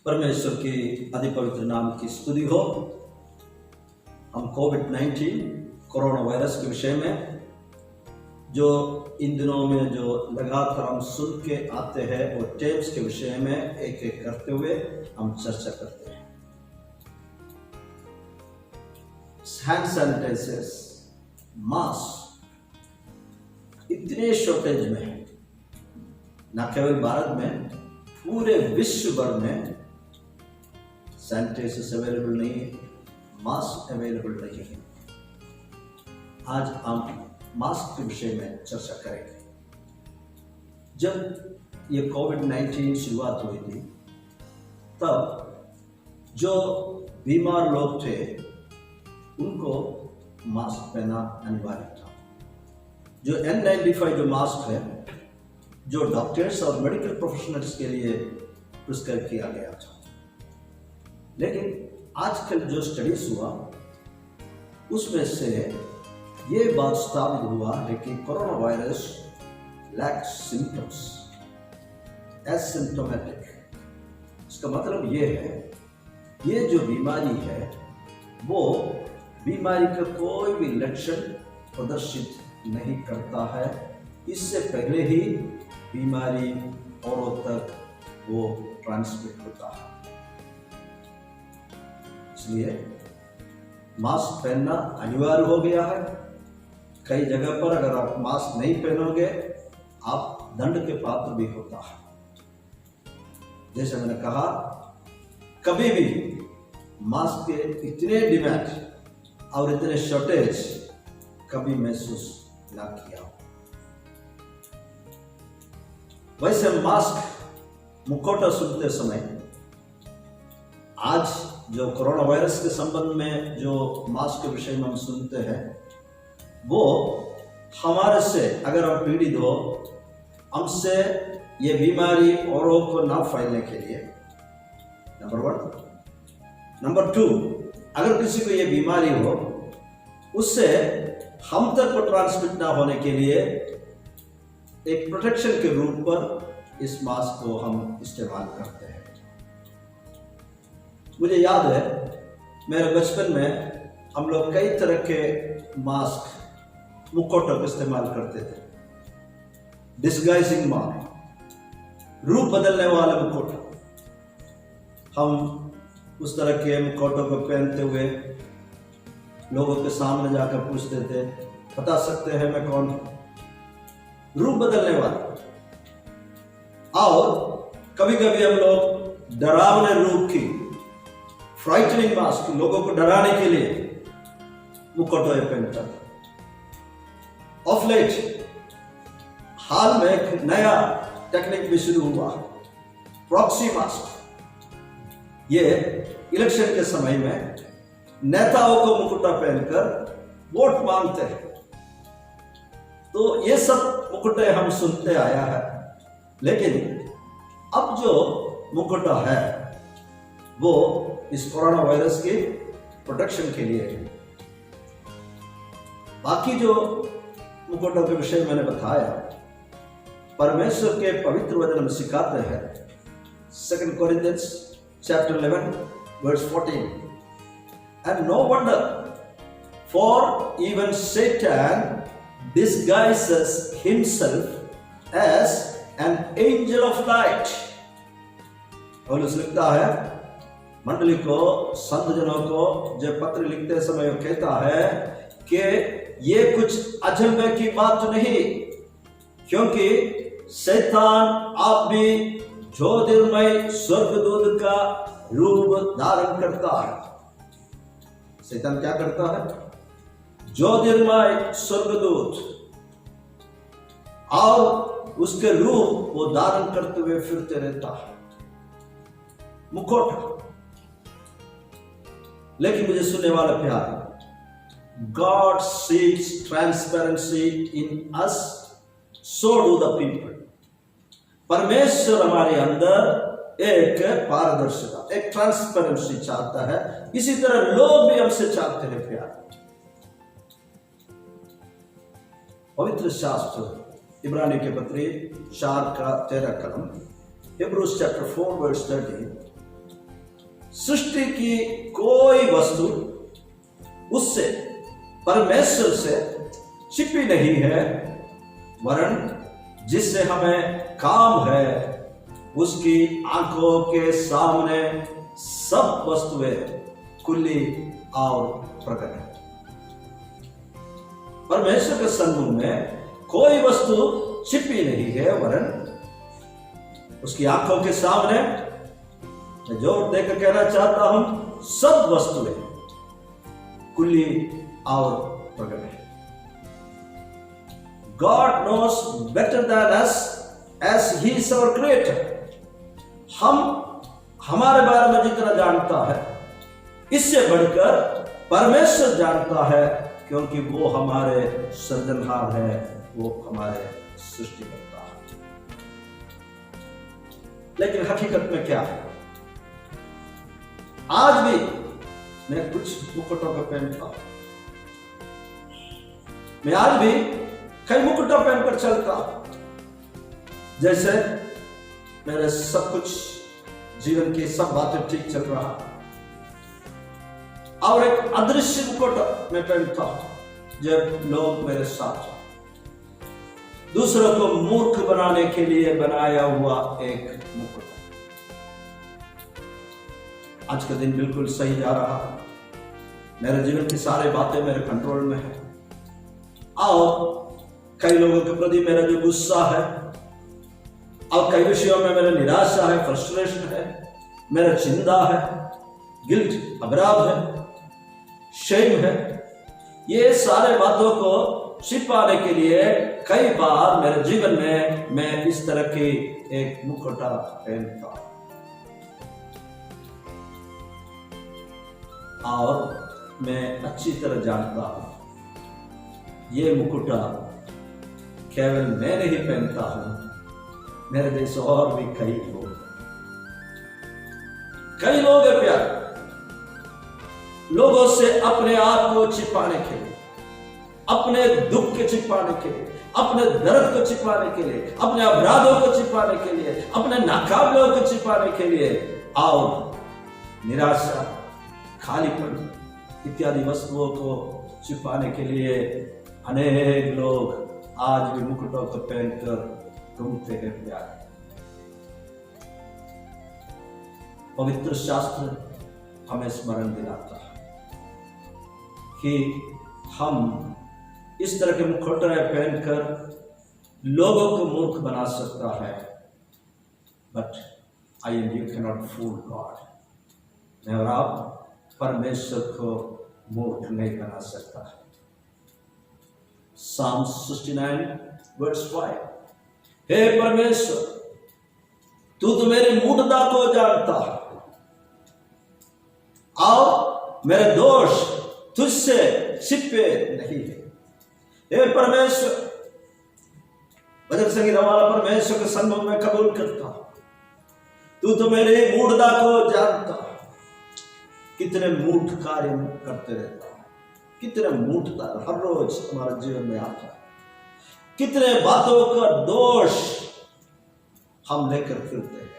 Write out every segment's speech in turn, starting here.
परमेश्वर की अति पवित्र नाम की स्तुति हो। हम कोविड-19 कोरोना वायरस के विषय में जो इन दिनों में जो लगातार हम सुन के आते हैं वो टेप्स के विषय में एक एक करते हुए हम चर्चा करते हैं। हैंड सैनिटाइजर्स, मास्क इतने शॉर्टेज में है, न केवल भारत में, पूरे विश्व भर में सैनिटाइजर्स अवेलेबल नहीं है, मास्क अवेलेबल नहीं है। आज हम मास्क के विषय में चर्चा करेंगे। जब ये कोविड-19 शुरुआत हुई थी तब जो बीमार लोग थे उनको मास्क पहनना अनिवार्य था। जो N95 जो मास्क है, जो डॉक्टर्स और मेडिकल प्रोफेशनल्स के लिए प्रिस्क्राइब किया गया था, लेकिन आजकल जो स्टडीज हुआ उसमें से ये बात साबित हुआ है कि corona virus lakhs symptoms, asymptomatic. इसका मतलब ये है, ये जो बीमारी है वो बीमारी का कोई भी लक्षण प्रदर्शित नहीं करता है। इससे पहले ही बीमारी औरों तक वो ट्रांसमिट होता है। इसलिए मास्क पहनना अनिवार्य हो गया है। कई जगह पर अगर आप मास्क नहीं पहनोगे आप दंड के पात्र भी होता है। जैसे मैंने कहा, कभी भी मास्क के इतने डिमांड और इतने शॉर्टेज कभी महसूस ना किया। वैसे मास्क मुखौटा सुनते समय आज जो कोरोना वायरस के संबंध में जो मास्क के विषय में हम सुनते हैं वो हमारे से अगर हम पीड़ित हो, हमसे ये बीमारी औरों को ना फैलने के लिए, नंबर 1। नंबर 2, अगर किसी को ये बीमारी हो उससे हम तक को ट्रांसमिट ना होने के लिए एक प्रोटेक्शन के रूप पर इस मास्क को हम इस्तेमाल करते हैं। मुझे याद है मेरे बचपन में हम लोग कई तरह के मास्क, मुखौटों का इस्तेमाल करते थे। डिस्गाइजिंग मास्क, रूप बदलने वाला मुखौटा। हम उस तरह के मुखौटों को पहनते हुए लोगों के सामने जाकर पूछते थे, बता सकते हैं मैं कौन हूं? रूप बदलने वाला। और कभी कभी हम लोग डरावने रूप की, फ्राइटनिंग मास्क, लोगों को डराने के लिए मुखौटा पहनता था। ऑफ लेट हाल में एक नया टेक्निक भी शुरू हुआ, प्रॉक्सी मास्क। ये इलेक्शन के समय में नेताओं को मुकुटा पहनकर वोट मांगते हैं। तो ये सब मुकुटे हम सुनते आया है, लेकिन अब जो मुकुटा है वो इस कोरोना वायरस के प्रोटेक्शन के लिए है। बाकी जो मुकुटों के विषय मैंने बताया, परमेश्वर के पवित्र वचन में सिखाते हैं। 2 Corinthians chapter 11 verse 14, and no wonder, for even Satan disguises himself as an angel of light। पौलुस लिखता है मंडली को, संत जनों को, जो पत्र लिखते समय वो कहता है कि ये कुछ अचंभे की बात नहीं, क्योंकि शैतान आप भी ज्योतिर्मय स्वर्गदूत का रूप धारण करता है। शैतान क्या करता है? ज्योतिर्मय स्वर्गदूत, और उसके रूप वो धारण करते हुए फिरते रहता है, मुखौटा। लेकिन मुझे सुनने वाला प्यार, God seeks transparency in us, so do the people। परमेश्वर हमारे अंदर एक पारदर्शिता, एक ट्रांसपेरेंसी चाहता है। इसी तरह लोग भी हमसे चाहते हैं प्यार। पवित्र शास्त्र इब्रानी के पत्री 4 का 13 कलम, Hebrews chapter 4 verse 13, सृष्टि की कोई वस्तु उससे, परमेश्वर से छिपी नहीं है, वरन जिससे हमें काम है उसकी आंखों के सामने सब वस्तुएं खुली और प्रकट है। परमेश्वर के सन्मुख में कोई वस्तु छिपी नहीं है, वरन उसकी आंखों के सामने, मैं जोर देकर कहना चाहता हूं, सब वस्तुएं खुली और प्रकट है। God knows better than us as He is our creator. हम हमारे बारे में जितना जानता है, इससे बढ़कर परमेश्वर जानता है, क्योंकि वो हमारे सृजनहार है, वो हमारे सृष्टिकर्ता है। लेकिन हकीकत में क्या है? आज भी मैं कुछ मुकुटों को पहनता हूं, मैं आज भी कई मुकुटा पहनकर चलता हूं, जैसे मेरे सब कुछ जीवन की सब बातें ठीक चल रहा, और एक अदृश्य मुकुट मैं पहनता हूं जब लोग मेरे साथ हो। दूसरों को मूर्ख बनाने के लिए बनाया हुआ एक मुकुट। आज का दिन बिल्कुल सही जा रहा है, मेरे जीवन की सारी बातें मेरे कंट्रोल में है, और कई लोगों के प्रति मेरा जो गुस्सा है, और कई विषयों में मेरा निराशा है, फ्रस्ट्रेशन है, मेरा चिंता है, गिल्ट, अपराध है, शेम है, ये सारे बातों को छिपाने के लिए कई बार मेरे जीवन में मैं इस तरह की एक मुखौटा पहनता हूं, और मैं अच्छी तरह जानता हूं ये मुकुटा केवल मैं नहीं पहनता हूं, मेरे जैसे और भी कई लोग हैं प्यार, लोगों से अपने आप को छिपाने के लिए, अपने दुख के छिपाने के लिए, अपने दर्द को छिपाने के लिए, अपने अपराधों को छिपाने के लिए, अपने नाकाबिलों को छिपाने के लिए, और निराशा, खालीपन इत्यादि वस्तुओं को छिपाने के लिए अनेक लोग आज भी मुकुटों को पहनकर घूमते हैं प्यार। पवित्र शास्त्र हमें स्मरण दिलाता है कि हम इस तरह के मुखौटे पहनकर लोगों को मूर्ख बना सकता है, but I and you can not fool God. मैं और आप परमेश्वर को मूर्ख नहीं बना सकता है। Psalms 69 verse 5, हे परमेश्वर, तू तो मेरी मूढ़ता को जानता है, और मेरे दोष तुझसे छिपे नहीं है। हे परमेश्वर, भजन संगीत वाला परमेश्वर के सन्मुख में कबूल करता हूं, तू तो मेरी मूढ़ता को जानता है। कितने मूढ़ कार्य करते रहता है, कितने मूढ़ता हर रोज हमारे जीवन में आता है, कितने बातों का दोष हम लेकर फिरते हैं।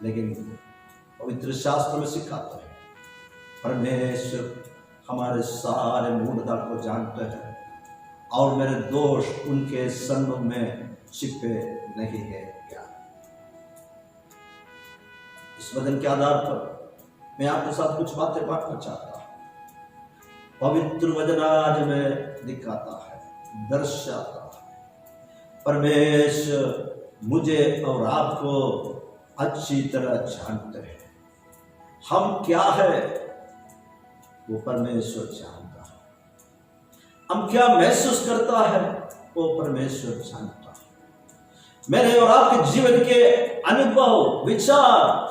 लेकिन पवित्र शास्त्र में सिखाता है परमेश्वर हमारे सारे मूढ़ता को जानते हैं, और मेरे दोष उनके सन्मुख में छिपे नहीं है। क्या इस वचन के आधार पर मैं आपके साथ कुछ बातें बांटना चाहता हूं। पवित्र वचन आज में दिखाता है, दर्शाता है, परमेश्वर मुझे और आपको अच्छी तरह जानते हैं। हम क्या है वो परमेश्वर जानता है, हम क्या महसूस करता है वो परमेश्वर जानता है। मेरे और आपके जीवन के अनुभव, विचार,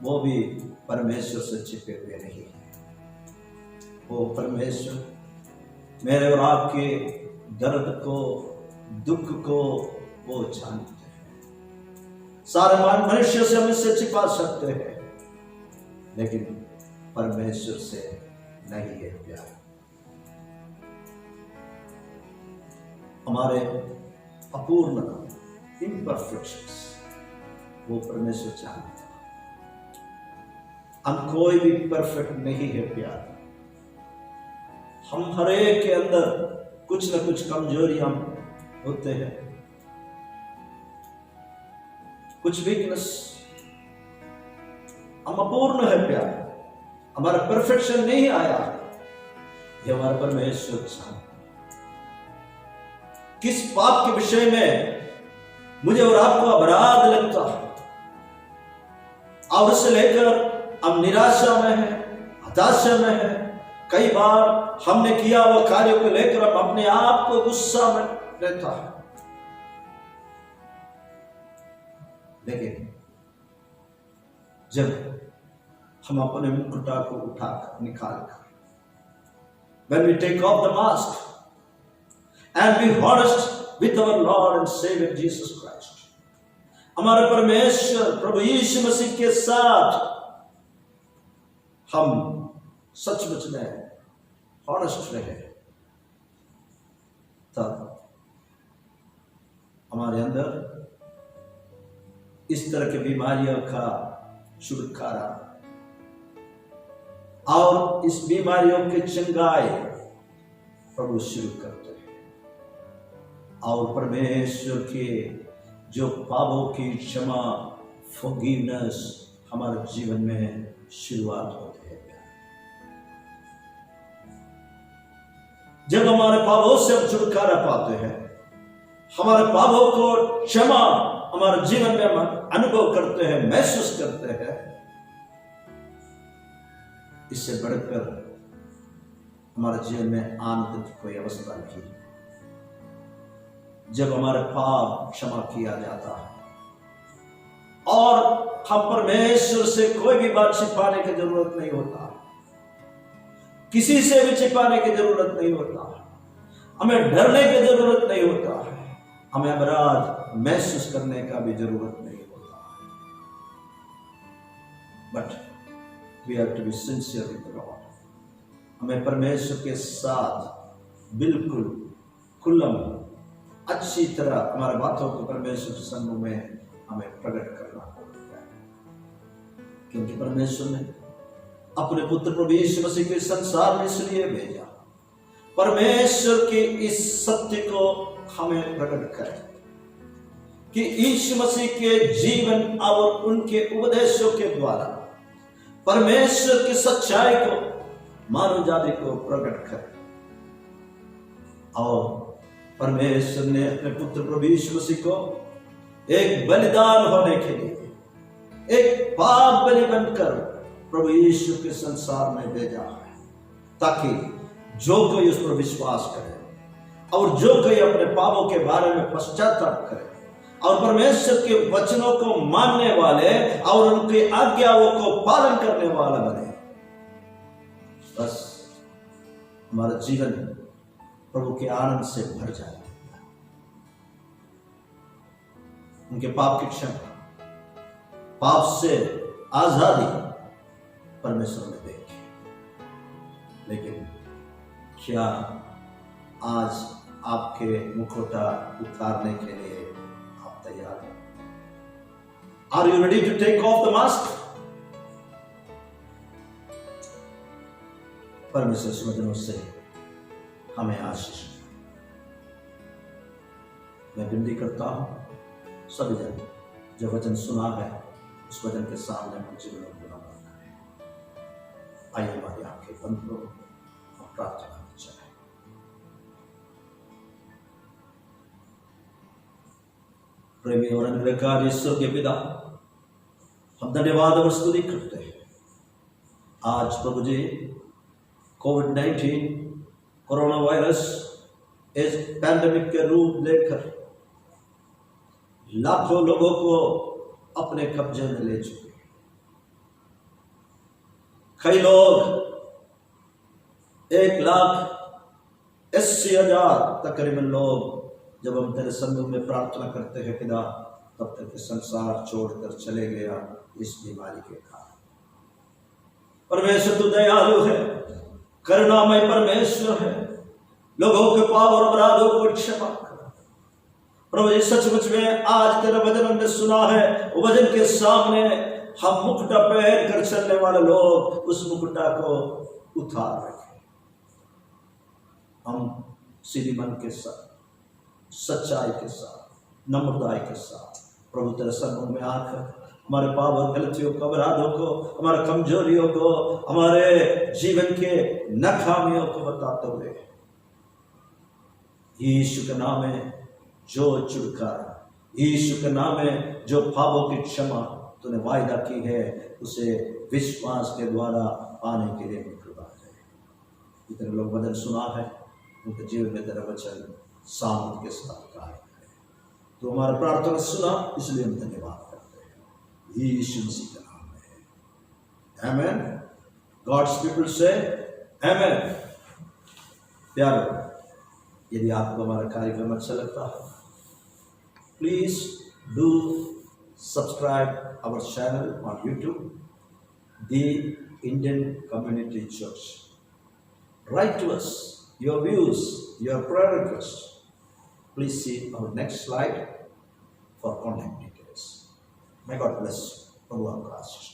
वो भी परमेश्वर से छिपे हुए नहीं है। वो परमेश्वर मेरे और आपके दर्द को, दुख को वो जानते हैं। सारे मनुष्य से हम इससे छिपा सकते हैं, लेकिन परमेश्वर से नहीं है प्यार। हमारे अपूर्णता, इम्परफेक्शंस, वो परमेश्वर जानता है। हम कोई भी परफेक्ट नहीं है प्यार। हम हर एक के अंदर कुछ न कुछ कमजोरियां होते हैं, कुछ वीकनेस। हम अपूर्ण है प्यार, हमारा परफेक्शन नहीं आया। ये हमारा परमेश्वर चाहता। किस पाप के विषय में मुझे और आपको अपराध लगता है और उससे लेकर हम निराशा में हैं, हताशा में हैं। कई बार हमने किया हुआ कार्यों को लेकर हम अपने आप को गुस्सा में रहता है। लेकिन जब हम अपने मुकुटा को उठाकर निकालकर, when we take off the mask and be honest with our Lord and Savior Jesus Christ, हमारे परमेश्वर प्रभु यीशु मसीह के साथ हम सचमुच में ऑनेस्ट रहे, तब हमारे अंदर इस तरह की बीमारियों का छुटकारा और इस बीमारियों के चंगाई प्रभु शुरू करते हैं। और परमेश्वर के जो पापों की क्षमा, फॉरगिवनेस हमारे जीवन में शुरुआत होती है। जब हमारे पापों से हम छुटकारा पाते हैं, हमारे पापों को क्षमा हमारे जीवन में हम अनुभव करते हैं, महसूस करते हैं, इससे बढ़कर हमारे जीवन में आनंद की कोई अवस्था नहीं। जब हमारे पाप क्षमा किया जाता है और हम परमेश्वर से कोई भी बात छिपाने की जरूरत नहीं होता, किसी से भी छिपाने की जरूरत नहीं होता, हमें डरने की जरूरत नहीं होता, हमें अपराध महसूस करने का भी जरूरत नहीं होता। But we have to be sincere with the Lord. हमें परमेश्वर के साथ बिल्कुल खुल्लम अच्छी तरह हमारे बातों को परमेश्वर के सम्मुख में हमें प्रकट करना होगा, क्योंकि परमेश्वर ने अपने पुत्र प्रभु यीशु मसीह के संसार में इसलिए भेजा, परमेश्वर के इस सत्य को हमें प्रकट करें कि यीशु मसीह के जीवन और उनके उपदेशों के द्वारा परमेश्वर की सच्चाई को मानव जाति को प्रकट करे। और परमेश्वर ने अपने पुत्र प्रभु यीशु मसीह को एक बलिदान होने के लिए, एक पाप बलि बनकर प्रभु यीशु के संसार में भेजा है, ताकि जो कोई उस पर विश्वास करे और जो कोई अपने पापों के बारे में पश्चाताप करे और परमेश्वर के वचनों को मानने वाले और उनकी आज्ञाओं को पालन करने वाला बने, बस हमारा जीवन प्रभु के आनंद से भर जाए। उनके पाप की क्षमा, पाप से आजादी परमेश्वर ने देखी। लेकिन क्या आज आपके मुखौटा उतारने के लिए तैयार है? Are you ready to take off the mask? परमेश्वर के वचनों से हमें आशीष। मैं विनती करता हूं सभी जन जो वचन सुना है उस वचन के सामने हम जीवन को बनाना है। आइए हमारी आंखें बंद करो और प्रार्थना करनी चाहिए। प्रेमी और अनुग्रहकारी ईश्वर के पिता, हम धन्यवाद और स्तुति करते हैं। आज प्रभु जी कोविड-19 कोरोना वायरस इस पैंडेमिक के रूप लेकर लाखों लोगों को अपने कब्जे में ले चुके। कई लोग 1,80,000 तकरीबन लोग जब हम तेरे सम्मुख में प्रार्थना करते हैं पिता, तब तक संसार छोड़कर चले गया इस बीमारी के कारण। परमेश्वर तू दयालु है, करुणामय परमेश्वर है, लोगों के पाप और अपराधों को क्षमा कर। प्रभु जी सचमुच में आज तेरा वचन हमने सुना है, वचन के सामने हम मुकुटा पहन कर चलने वाले लोग उस मुकुटा को उतार रखें। हम सीधी मन के साथ, सच्चाई के साथ, नम्रताई के साथ प्रभु तेरे सन्मुख में आकर हमारे पाप और गलतियों को, अपराधों को, हमारे कमजोरियों को, हमारे जीवन के नाकामियों को बताते हुए यीशु के नाम में जो छुटकारा, यीशु के नाम में जो पापों की क्षमा तूने वायदा की है, उसे विश्वास के द्वारा पाने के लिए कृपा करे। इतने लोग वचन सुना है, उनके जीवन में तेरा वचन सामर्थ के साथ कार्य करे। तो हमारा प्रार्थना सुना, इसलिए हम धन्यवाद करते हैं यीशु मसीह के नाम में। आमेन। गॉड्स पीपल से आमेन। प्यारे, यदि आपको हमारा कार्यक्रम अच्छा लगता है, please do subscribe our channel on YouTube, The Indian Community Church. Write to us your views, your prayer requests. Please see our next slide for contact details. May God bless. प्रभु आपका आशीष